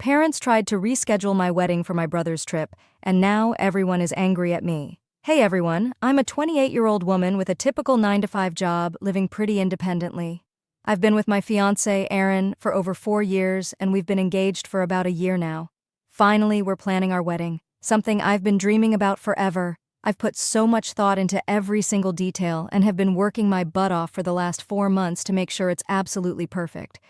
Parents tried to reschedule my wedding for my brother's trip, and now everyone is angry at me. Hey everyone, I'm a 28-year-old woman with a typical 9-to-5 job, living pretty independently. I've been with my fiancé, Aaron, for over 4 years, and we've been engaged for about a year now. Finally, we're planning our wedding, something I've been dreaming about forever. I've put so much thought into every single detail and have been working my butt off for the last 4 months to make sure it's absolutely perfect.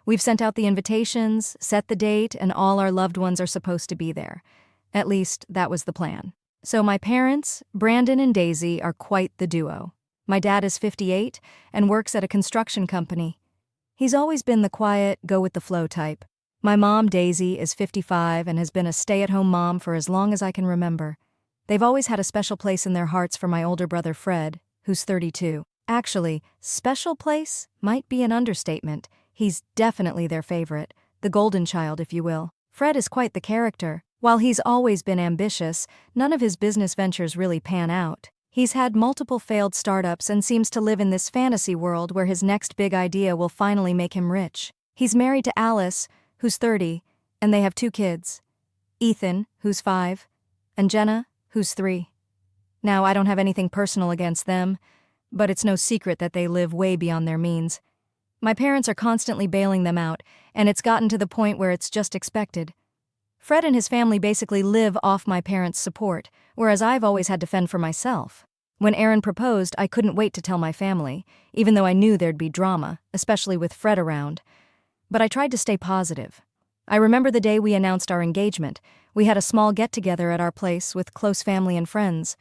We've sent out the invitations, set the date, and all our loved ones are supposed to be there. At least, that was the plan. So my parents, Brandon and Daisy, are quite the duo. My dad is 58 and works at a construction company. He's always been the quiet, go-with-the-flow type. My mom, Daisy, is 55 and has been a stay-at-home mom for as long as I can remember. They've always had a special place in their hearts for my older brother, Fred, who's 32. Actually, special place might be an understatement. He's definitely their favorite, the golden child, if you will. Fred is quite the character. While he's always been ambitious, none of his business ventures really pan out. He's had multiple failed startups and seems to live in this fantasy world where his next big idea will finally make him rich. He's married to Alice, who's 30, and they have 2 kids. Ethan, who's 5, and Jenna, who's 3. Now, I don't have anything personal against them, but it's no secret that they live way beyond their means. My parents are constantly bailing them out, and it's gotten to the point where it's just expected. Fred and his family basically live off my parents' support, whereas I've always had to fend for myself. When Aaron proposed, I couldn't wait to tell my family, even though I knew there'd be drama, especially with Fred around. But I tried to stay positive. I remember the day we announced our engagement. We had a small get-together at our place with close family and friends.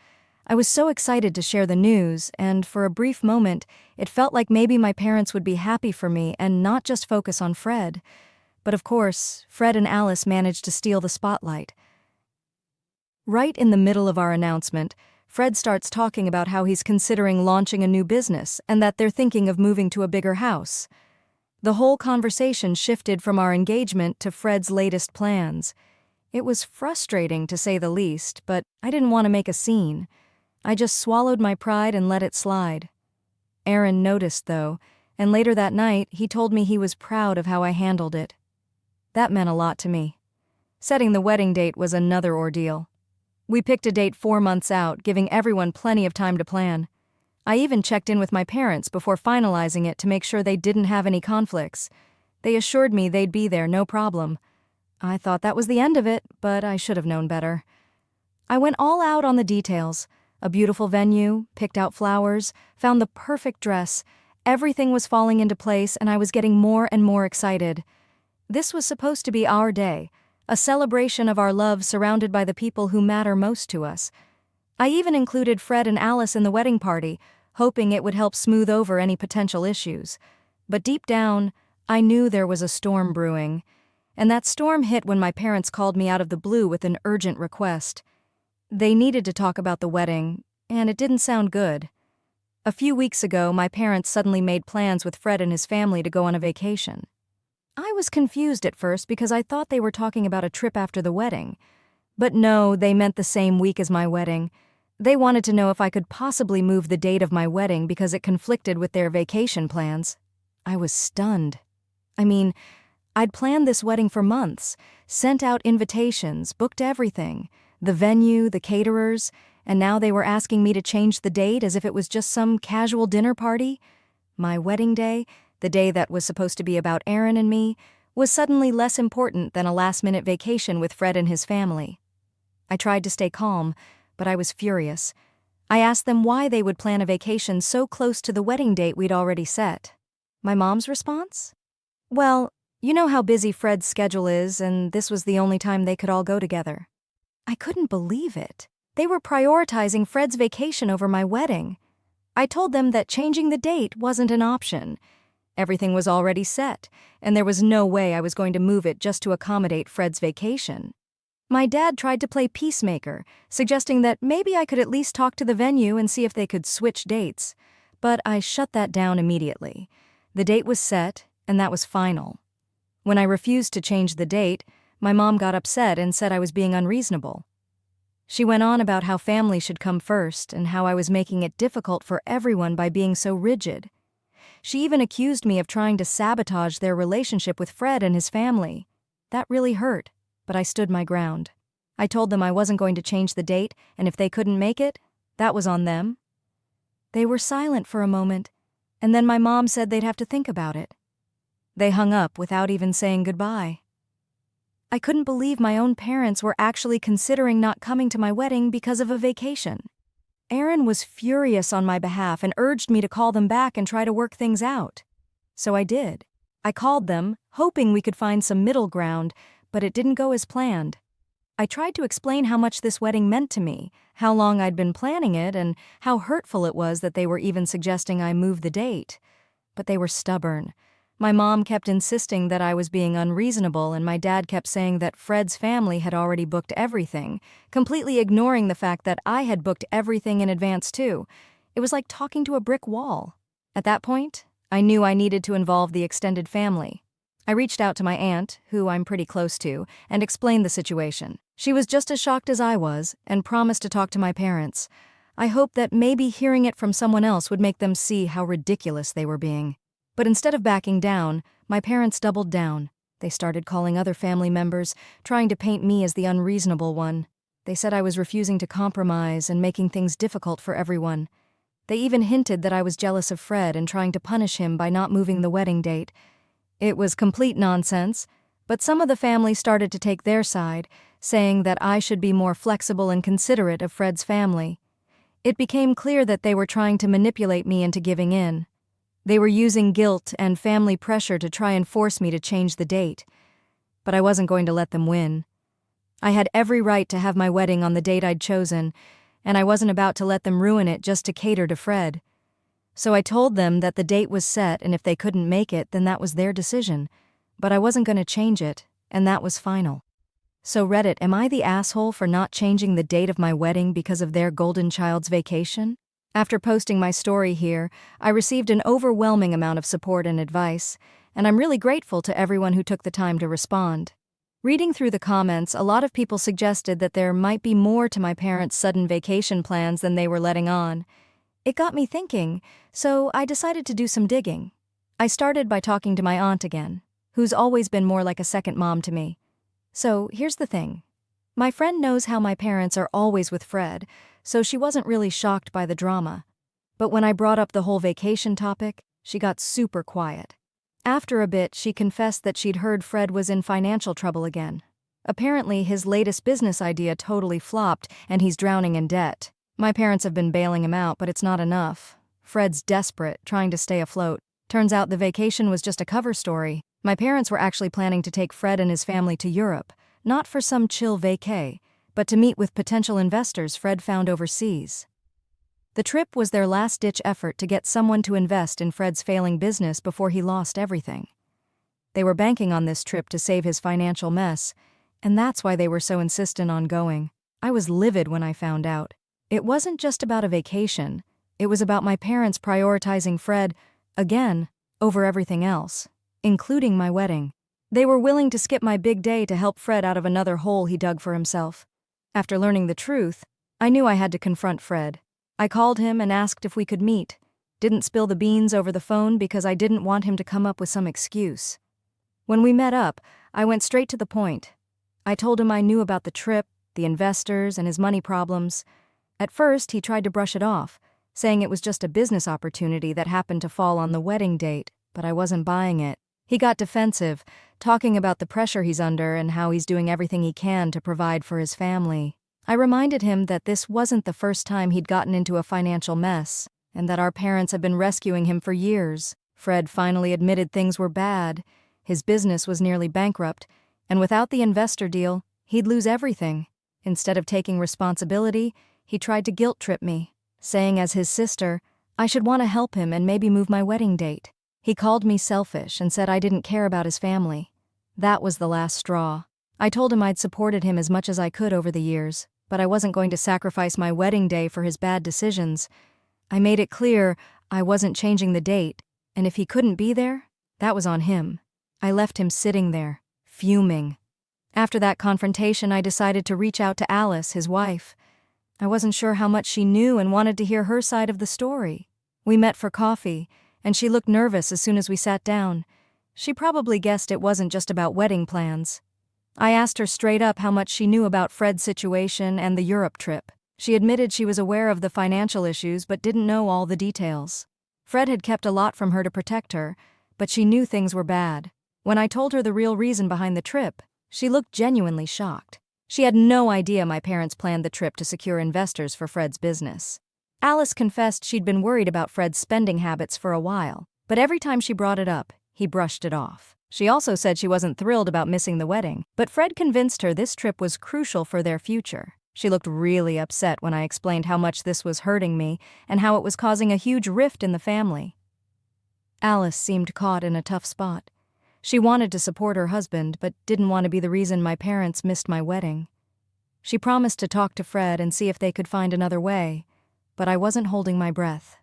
I was so excited to share the news, and for a brief moment, it felt like maybe my parents would be happy for me and not just focus on Fred. But of course, Fred and Alice managed to steal the spotlight. Right in the middle of our announcement, Fred starts talking about how he's considering launching a new business and that they're thinking of moving to a bigger house. The whole conversation shifted from our engagement to Fred's latest plans. It was frustrating, to say the least, but I didn't want to make a scene. I just swallowed my pride and let it slide. Aaron noticed, though, and later that night he told me he was proud of how I handled it. That meant a lot to me. Setting the wedding date was another ordeal. We picked a date 4 months out, giving everyone plenty of time to plan. I even checked in with my parents before finalizing it to make sure they didn't have any conflicts. They assured me they'd be there, no problem. I thought that was the end of it, but I should have known better. I went all out on the details. A beautiful venue, picked out flowers, found the perfect dress. Everything was falling into place, and I was getting more and more excited. This was supposed to be our day, a celebration of our love surrounded by the people who matter most to us. I even included Fred and Alice in the wedding party, hoping it would help smooth over any potential issues. But deep down, I knew there was a storm brewing. And that storm hit when my parents called me out of the blue with an urgent request. They needed to talk about the wedding, and it didn't sound good. A few weeks ago, my parents suddenly made plans with Fred and his family to go on a vacation. I was confused at first because I thought they were talking about a trip after the wedding. But no, they meant the same week as my wedding. They wanted to know if I could possibly move the date of my wedding because it conflicted with their vacation plans. I was stunned. I mean, I'd planned this wedding for months, sent out invitations, booked everything, the venue, the caterers, and now they were asking me to change the date as if it was just some casual dinner party. My wedding day, the day that was supposed to be about Aaron and me, was suddenly less important than a last-minute vacation with Fred and his family. I tried to stay calm, but I was furious. I asked them why they would plan a vacation so close to the wedding date we'd already set. My mom's response? Well, you know how busy Fred's schedule is, and this was the only time they could all go together. I couldn't believe it. They were prioritizing Fred's vacation over my wedding. I told them that changing the date wasn't an option. Everything was already set, and there was no way I was going to move it just to accommodate Fred's vacation. My dad tried to play peacemaker, suggesting that maybe I could at least talk to the venue and see if they could switch dates. But I shut that down immediately. The date was set, and that was final. When I refused to change the date, my mom got upset and said I was being unreasonable. She went on about how family should come first and how I was making it difficult for everyone by being so rigid. She even accused me of trying to sabotage their relationship with Fred and his family. That really hurt, but I stood my ground. I told them I wasn't going to change the date, and if they couldn't make it, that was on them. They were silent for a moment, and then my mom said they'd have to think about it. They hung up without even saying goodbye. I couldn't believe my own parents were actually considering not coming to my wedding because of a vacation. Aaron was furious on my behalf and urged me to call them back and try to work things out. So I did. I called them, hoping we could find some middle ground, but it didn't go as planned. I tried to explain how much this wedding meant to me, how long I'd been planning it, and how hurtful it was that they were even suggesting I move the date. But they were stubborn. My mom kept insisting that I was being unreasonable, and my dad kept saying that Fred's family had already booked everything, completely ignoring the fact that I had booked everything in advance too. It was like talking to a brick wall. At that point, I knew I needed to involve the extended family. I reached out to my aunt, who I'm pretty close to, and explained the situation. She was just as shocked as I was, and promised to talk to my parents. I hoped that maybe hearing it from someone else would make them see how ridiculous they were being. But instead of backing down, my parents doubled down. They started calling other family members, trying to paint me as the unreasonable one. They said I was refusing to compromise and making things difficult for everyone. They even hinted that I was jealous of Fred and trying to punish him by not moving the wedding date. It was complete nonsense, but some of the family started to take their side, saying that I should be more flexible and considerate of Fred's family. It became clear that they were trying to manipulate me into giving in. They were using guilt and family pressure to try and force me to change the date. But I wasn't going to let them win. I had every right to have my wedding on the date I'd chosen, and I wasn't about to let them ruin it just to cater to Fred. So I told them that the date was set, and if they couldn't make it, then that was their decision. But I wasn't going to change it, and that was final. So Reddit, am I the asshole for not changing the date of my wedding because of their golden child's vacation? After posting my story here, I received an overwhelming amount of support and advice, and I'm really grateful to everyone who took the time to respond. Reading through the comments, a lot of people suggested that there might be more to my parents' sudden vacation plans than they were letting on. It got me thinking, so I decided to do some digging. I started by talking to my aunt again, who's always been more like a second mom to me. So here's the thing. My friend knows how my parents are always with Fred, so she wasn't really shocked by the drama. But when I brought up the whole vacation topic, she got super quiet. After a bit, she confessed that she'd heard Fred was in financial trouble again. Apparently, his latest business idea totally flopped, and he's drowning in debt. My parents have been bailing him out, but it's not enough. Fred's desperate, trying to stay afloat. Turns out the vacation was just a cover story. My parents were actually planning to take Fred and his family to Europe, not for some chill vacay, but to meet with potential investors Fred found overseas. The trip was their last-ditch effort to get someone to invest in Fred's failing business before he lost everything. They were banking on this trip to save his financial mess, and that's why they were so insistent on going. I was livid when I found out. It wasn't just about a vacation, it was about my parents prioritizing Fred, again, over everything else, including my wedding. They were willing to skip my big day to help Fred out of another hole he dug for himself. After learning the truth, I knew I had to confront Fred. I called him and asked if we could meet. Didn't spill the beans over the phone because I didn't want him to come up with some excuse. When we met up, I went straight to the point. I told him I knew about the trip, the investors, and his money problems. At first, he tried to brush it off, saying it was just a business opportunity that happened to fall on the wedding date, but I wasn't buying it. He got defensive, talking about the pressure he's under and how he's doing everything he can to provide for his family. I reminded him that this wasn't the first time he'd gotten into a financial mess, and that our parents had been rescuing him for years. Fred finally admitted things were bad. His business was nearly bankrupt, and without the investor deal, he'd lose everything. Instead of taking responsibility, he tried to guilt-trip me, saying as his sister, I should want to help him and maybe move my wedding date. He called me selfish and said I didn't care about his family. That was the last straw. I told him I'd supported him as much as I could over the years, but I wasn't going to sacrifice my wedding day for his bad decisions. I made it clear I wasn't changing the date, and if he couldn't be there, that was on him. I left him sitting there, fuming. After that confrontation, I decided to reach out to Alice, his wife. I wasn't sure how much she knew and wanted to hear her side of the story. We met for coffee, and she looked nervous as soon as we sat down. She probably guessed it wasn't just about wedding plans. I asked her straight up how much she knew about Fred's situation and the Europe trip. She admitted she was aware of the financial issues but didn't know all the details. Fred had kept a lot from her to protect her, but she knew things were bad. When I told her the real reason behind the trip, she looked genuinely shocked. She had no idea my parents planned the trip to secure investors for Fred's business. Alice confessed she'd been worried about Fred's spending habits for a while, but every time she brought it up, he brushed it off. She also said she wasn't thrilled about missing the wedding, but Fred convinced her this trip was crucial for their future. She looked really upset when I explained how much this was hurting me and how it was causing a huge rift in the family. Alice seemed caught in a tough spot. She wanted to support her husband, but didn't want to be the reason my parents missed my wedding. She promised to talk to Fred and see if they could find another way, but I wasn't holding my breath.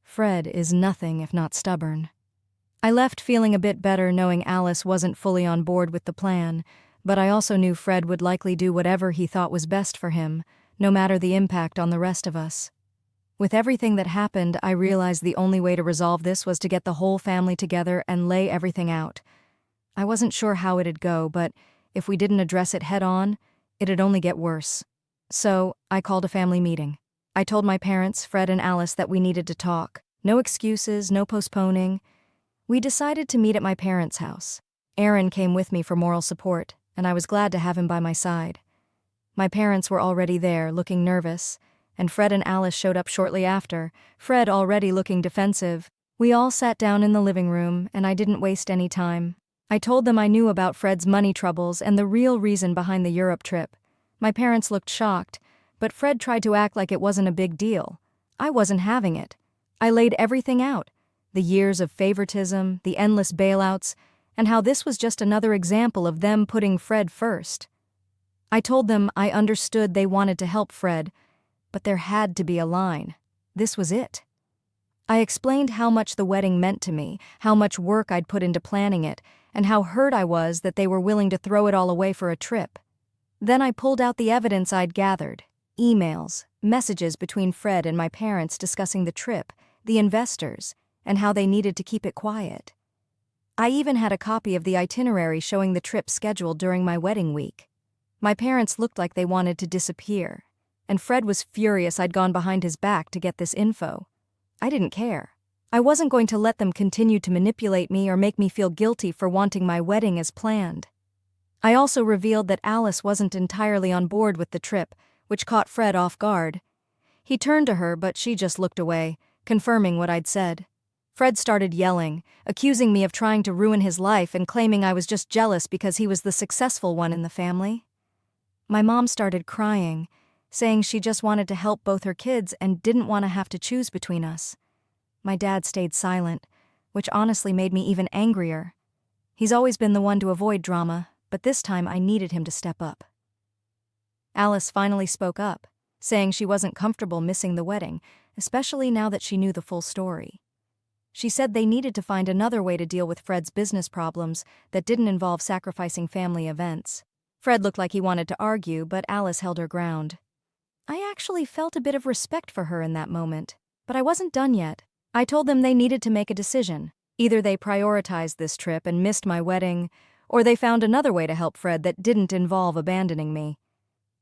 Fred is nothing if not stubborn. I left feeling a bit better knowing Alice wasn't fully on board with the plan, but I also knew Fred would likely do whatever he thought was best for him, no matter the impact on the rest of us. With everything that happened, I realized the only way to resolve this was to get the whole family together and lay everything out. I wasn't sure how it'd go, but if we didn't address it head-on, it'd only get worse. So, I called a family meeting. I told my parents, Fred and Alice, that we needed to talk. No excuses, no postponing. We decided to meet at my parents' house. Aaron came with me for moral support, and I was glad to have him by my side. My parents were already there, looking nervous, and Fred and Alice showed up shortly after, Fred already looking defensive. We all sat down in the living room, and I didn't waste any time. I told them I knew about Fred's money troubles and the real reason behind the Europe trip. My parents looked shocked, but Fred tried to act like it wasn't a big deal. I wasn't having it. I laid everything out. The years of favoritism, the endless bailouts, and how this was just another example of them putting Fred first. I told them I understood they wanted to help Fred, but there had to be a line. This was it. I explained how much the wedding meant to me, how much work I'd put into planning it, and how hurt I was that they were willing to throw it all away for a trip. Then I pulled out the evidence I'd gathered, emails, messages between Fred and my parents discussing the trip, the investors, and how they needed to keep it quiet. I even had a copy of the itinerary showing the trip scheduled during my wedding week. My parents looked like they wanted to disappear, and Fred was furious I'd gone behind his back to get this info. I didn't care. I wasn't going to let them continue to manipulate me or make me feel guilty for wanting my wedding as planned. I also revealed that Alice wasn't entirely on board with the trip, which caught Fred off guard. He turned to her, but she just looked away, confirming what I'd said. Fred started yelling, accusing me of trying to ruin his life and claiming I was just jealous because he was the successful one in the family. My mom started crying, saying she just wanted to help both her kids and didn't want to have to choose between us. My dad stayed silent, which honestly made me even angrier. He's always been the one to avoid drama, but this time I needed him to step up. Alice finally spoke up, saying she wasn't comfortable missing the wedding, especially now that she knew the full story. She said they needed to find another way to deal with Fred's business problems that didn't involve sacrificing family events. Fred looked like he wanted to argue, but Alice held her ground. I actually felt a bit of respect for her in that moment, but I wasn't done yet. I told them they needed to make a decision. Either they prioritized this trip and missed my wedding, or they found another way to help Fred that didn't involve abandoning me.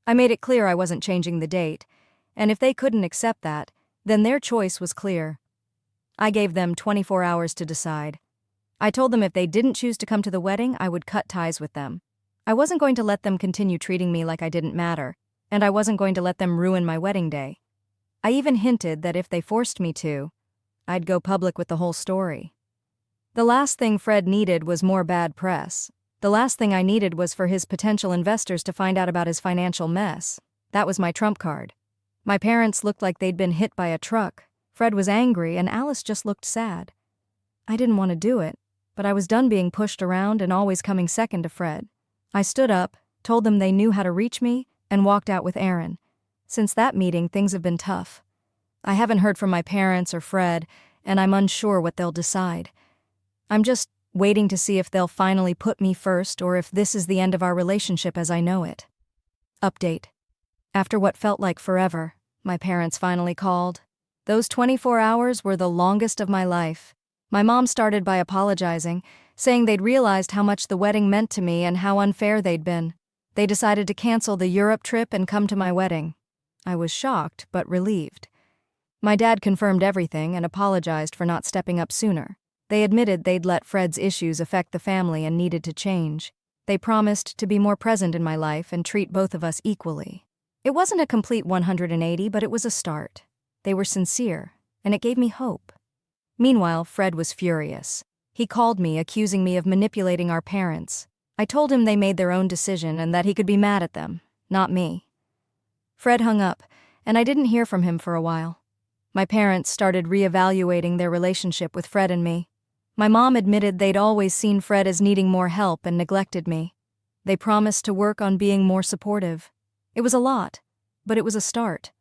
I made it clear I wasn't changing the date, and if they couldn't accept that, then their choice was clear. I gave them 24 hours to decide. I told them if they didn't choose to come to the wedding, I would cut ties with them. I wasn't going to let them continue treating me like I didn't matter, and I wasn't going to let them ruin my wedding day. I even hinted that if they forced me to, I'd go public with the whole story. The last thing Fred needed was more bad press. The last thing I needed was for his potential investors to find out about his financial mess. That was my trump card. My parents looked like they'd been hit by a truck. Fred was angry, and Alice just looked sad. I didn't want to do it, but I was done being pushed around and always coming second to Fred. I stood up, told them they knew how to reach me, and walked out with Aaron. Since that meeting, things have been tough. I haven't heard from my parents or Fred, and I'm unsure what they'll decide. I'm just waiting to see if they'll finally put me first or if this is the end of our relationship as I know it. Update. After what felt like forever, my parents finally called. Those 24 hours were the longest of my life. My mom started by apologizing, saying they'd realized how much the wedding meant to me and how unfair they'd been. They decided to cancel the Europe trip and come to my wedding. I was shocked, but relieved. My dad confirmed everything and apologized for not stepping up sooner. They admitted they'd let Fred's issues affect the family and needed to change. They promised to be more present in my life and treat both of us equally. It wasn't a complete 180, but it was a start. They were sincere, and it gave me hope. Meanwhile, Fred was furious. He called me, accusing me of manipulating our parents. I told him they made their own decision and that he could be mad at them, not me. Fred hung up, and I didn't hear from him for a while. My parents started reevaluating their relationship with Fred and me. My mom admitted they'd always seen Fred as needing more help and neglected me. They promised to work on being more supportive. It was a lot, but it was a start.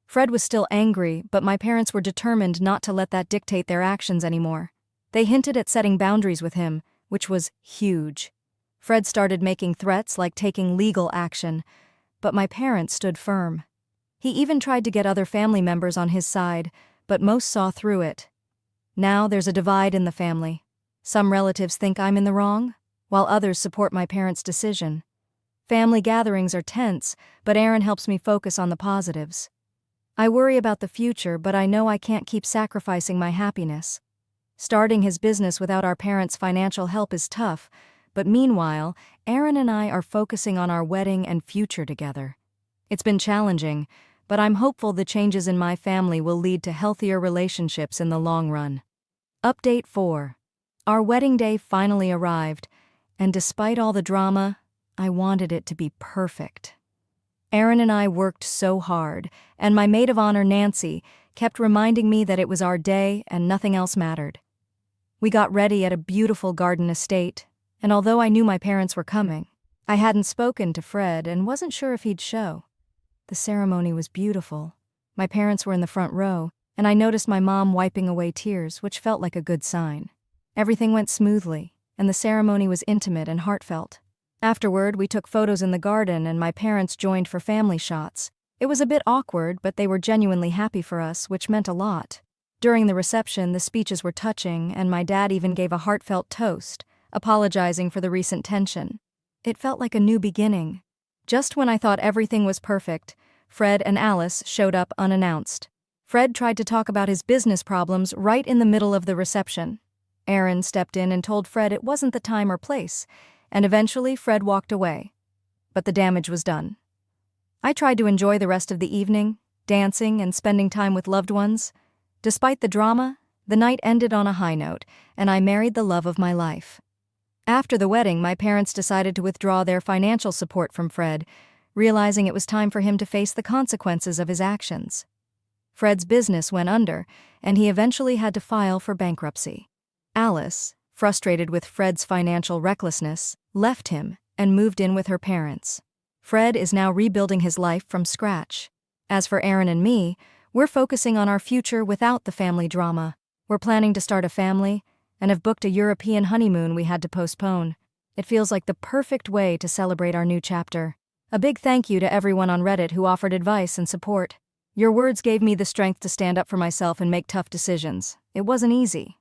Fred was still angry, but my parents were determined not to let that dictate their actions anymore. They hinted at setting boundaries with him, which was huge. Fred started making threats like taking legal action, but my parents stood firm. He even tried to get other family members on his side, but most saw through it. Now there's a divide in the family. Some relatives think I'm in the wrong, while others support my parents' decision. Family gatherings are tense, but Aaron helps me focus on the positives. I worry about the future, but I know I can't keep sacrificing my happiness. Starting his business without our parents' financial help is tough, but meanwhile, Aaron and I are focusing on our wedding and future together. It's been challenging, but I'm hopeful the changes in my family will lead to healthier relationships in the long run. Update 4. Our wedding day finally arrived, and despite all the drama, I wanted it to be perfect. Aaron and I worked so hard, and my maid of honor, Nancy, kept reminding me that it was our day and nothing else mattered. We got ready at a beautiful garden estate, and although I knew my parents were coming, I hadn't spoken to Fred and wasn't sure if he'd show. The ceremony was beautiful. My parents were in the front row, and I noticed my mom wiping away tears, which felt like a good sign. Everything went smoothly, and the ceremony was intimate and heartfelt. Afterward, we took photos in the garden and my parents joined for family shots. It was a bit awkward, but they were genuinely happy for us, which meant a lot. During the reception, the speeches were touching, and my dad even gave a heartfelt toast, apologizing for the recent tension. It felt like a new beginning. Just when I thought everything was perfect, Fred and Alice showed up unannounced. Fred tried to talk about his business problems right in the middle of the reception. Aaron stepped in and told Fred it wasn't the time or place, and eventually Fred walked away. But the damage was done. I tried to enjoy the rest of the evening, dancing and spending time with loved ones. Despite the drama, the night ended on a high note, and I married the love of my life. After the wedding, my parents decided to withdraw their financial support from Fred, realizing it was time for him to face the consequences of his actions. Fred's business went under, and he eventually had to file for bankruptcy. Alice, frustrated with Fred's financial recklessness, left him and moved in with her parents. Fred is now rebuilding his life from scratch. As for Aaron and me, we're focusing on our future without the family drama. We're planning to start a family and have booked a European honeymoon we had to postpone. It feels like the perfect way to celebrate our new chapter. A big thank you to everyone on Reddit who offered advice and support. Your words gave me the strength to stand up for myself and make tough decisions. It wasn't easy,